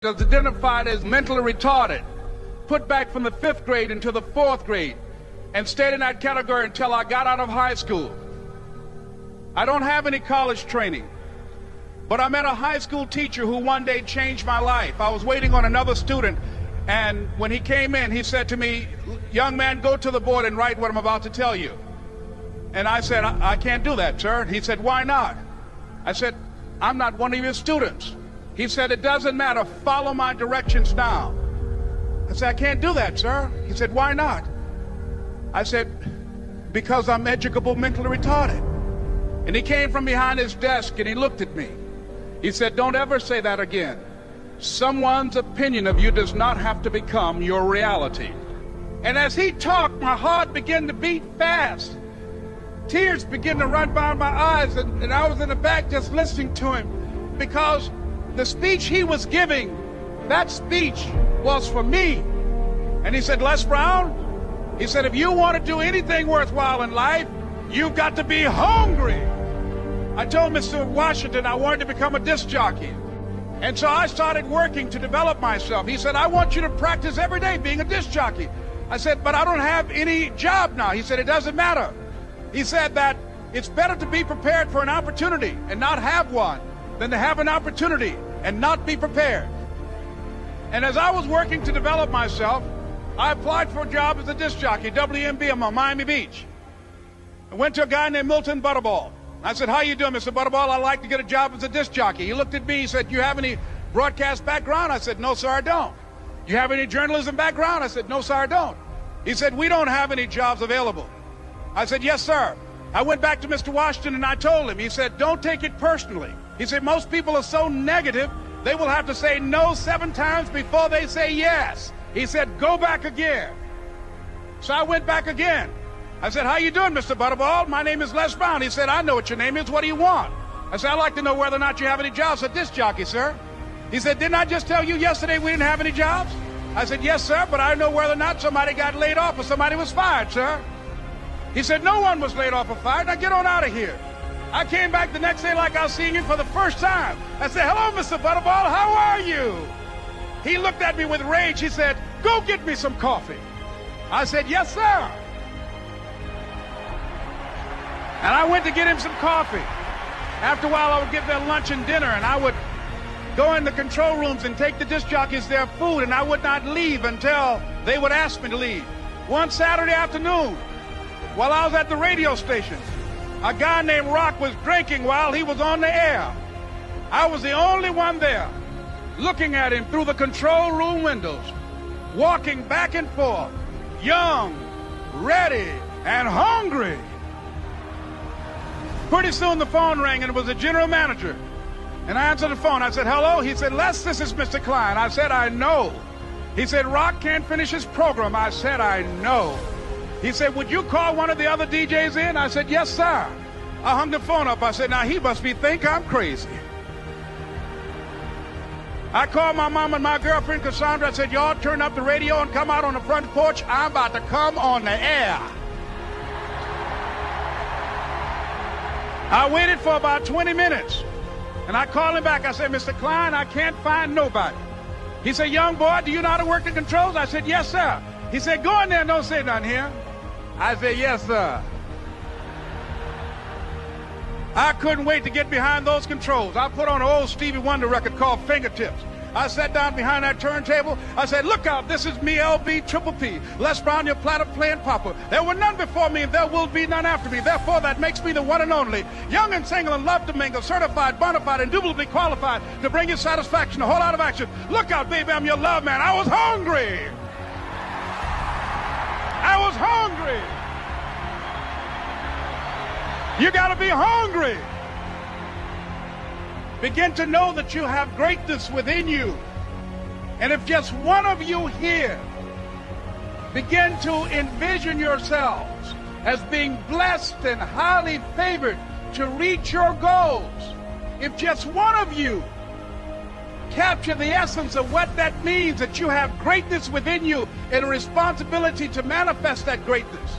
was identified as mentally retarded, put back from the 5th grade into the 4th grade, and stayed in that category until I got out of high school. I don't have any college training, but I met a high school teacher who one day changed my life. I was waiting on another student, and when he came in, he said to me, "Young man, go to the board and write what I'm about to tell you." And I said, I can't do that, sir. He said, "Why not?" I said, "I'm not one of your students." He said, "It doesn't matter. Follow my directions now." I said, "I can't do that, sir." He said, "Why not?" I said, "Because I'm educable mentally retarded." And he came from behind his desk and he looked at me. He said, "Don't ever say that again. Someone's opinion of you does not have to become your reality." And as he talked, my heart began to beat fast. Tears began to run down my eyes, and I was in the back just listening to him, because the speech he was giving, that speech was for me. And he said, "Les Brown," he said, "if you want to do anything worthwhile in life, you've got to be hungry." I told Mr. Washington I wanted to become a disc jockey. And so I started working to develop myself. He said, "I want you to practice every day being a disc jockey." I said, "But I don't have any job now." He said, "It doesn't matter." He said that it's better to be prepared for an opportunity and not have one than to have an opportunity and not be prepared. And as I was working to develop myself, I applied for a job as a disc jockey, WMB, on Miami Beach. I went to a guy named Milton Butterball. I said, "How you doing, Mr. Butterball? I'd like to get a job as a disc jockey." He looked at me, he said, "You have any broadcast background?" I said, "No, sir, I don't." "You have any journalism background?" I said, "No, sir, I don't." He said, "We don't have any jobs available." I said, "Yes, sir." I went back to Mr. Washington and I told him. He said, "Don't take it personally." He said, "Most people are so negative, they will have to say no 7 times before they say yes." He said, "Go back again." So I went back again. I said, "How you doing, Mr. Butterball? My name is Les Brown." He said, "I know what your name is. What do you want?" I said, "I'd like to know whether or not you have any jobs as a disc jockey, sir." He said, "Didn't I just tell you yesterday we didn't have any jobs?" I said, "Yes, sir, but I know whether or not somebody got laid off or somebody was fired, sir." He said, "No one was laid off or fired. Now get on out of here." I came back the next day like I was seeing him for the first time. I said, "Hello, Mr. Butterball, how are you?" He looked at me with rage. He said, "Go get me some coffee." I said, "Yes, sir." And I went to get him some coffee. After a while, I would get their lunch and dinner, and I would go in the control rooms and take the disc jockeys their food, and I would not leave until they would ask me to leave. One Saturday afternoon, while I was at the radio station, a guy named Rock was drinking while he was on the air. I was the only one there, looking at him through the control room windows, walking back and forth, young, ready, and hungry. Pretty soon the phone rang, and it was the general manager. And I answered the phone. I said, "Hello?" He said, "Les, this is Mr. Klein." I said, "I know." He said, "Rock can't finish his program." I said, "I know." He said, "Would you call one of the other DJs in?" I said, "Yes, sir." I hung the phone up. I said, "Now he must think I'm crazy." I called my mom and my girlfriend, Cassandra. I said, "Y'all turn up the radio and come out on the front porch. I'm about to come on the air." I waited for about 20 minutes, and I called him back. I said, "Mr. Klein, I can't find nobody." He said, "Young boy, do you know how to work the controls?" I said, "Yes, sir." He said, "Go in there and don't say nothing here." I said, "Yes, sir." I couldn't wait to get behind those controls. I put on an old Stevie Wonder record called Fingertips. I sat down behind that turntable. I said, "Look out, this is me, LB Triple P, Les Brown, your platter playing papa. There were none before me, and there will be none after me. Therefore, that makes me the one and only. Young and single and love to mingle, certified, bona fide, indubitably qualified to bring you satisfaction, a whole lot of action. Look out, baby, I'm your love man." I was hungry. I was hungry. You got to be hungry. Begin to know that you have greatness within you. And if just one of you here begin to envision yourselves as being blessed and highly favored to reach your goals, if just one of you capture the essence of what that means, that you have greatness within you and a responsibility to manifest that greatness,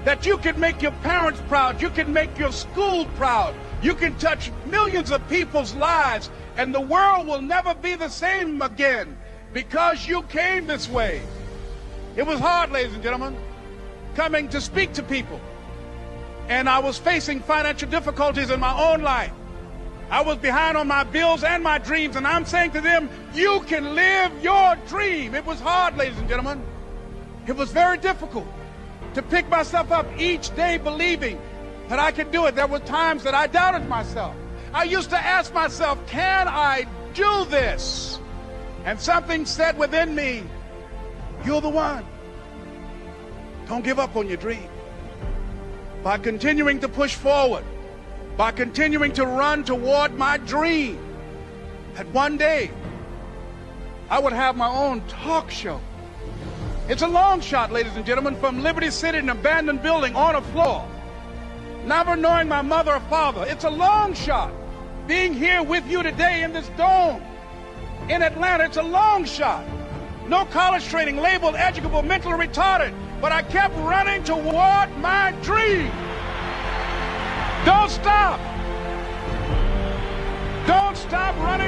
that you can make your parents proud, you can make your school proud, you can touch millions of people's lives And the world will never be the same again because you came this way. It was hard, ladies and gentlemen, coming to speak to people. And I was facing financial difficulties in my own life. I was behind on my bills and my dreams, and I'm saying to them, you can live your dream. It was hard, ladies and gentlemen. It was very difficult to pick myself up each day believing that I could do it. There were times that I doubted myself. I used to ask myself, can I do this? And something said within me, you're the one. Don't give up on your dream. By continuing to push forward, by continuing to run toward my dream, that one day I would have my own talk show. It's a long shot, ladies and gentlemen, from Liberty City, an abandoned building on a floor, never knowing my mother or father. It's a long shot. Being here with you today in this dome in Atlanta, it's a long shot. No college training, labeled educable, mentally retarded, but I kept running toward my dream. Don't stop. Don't stop running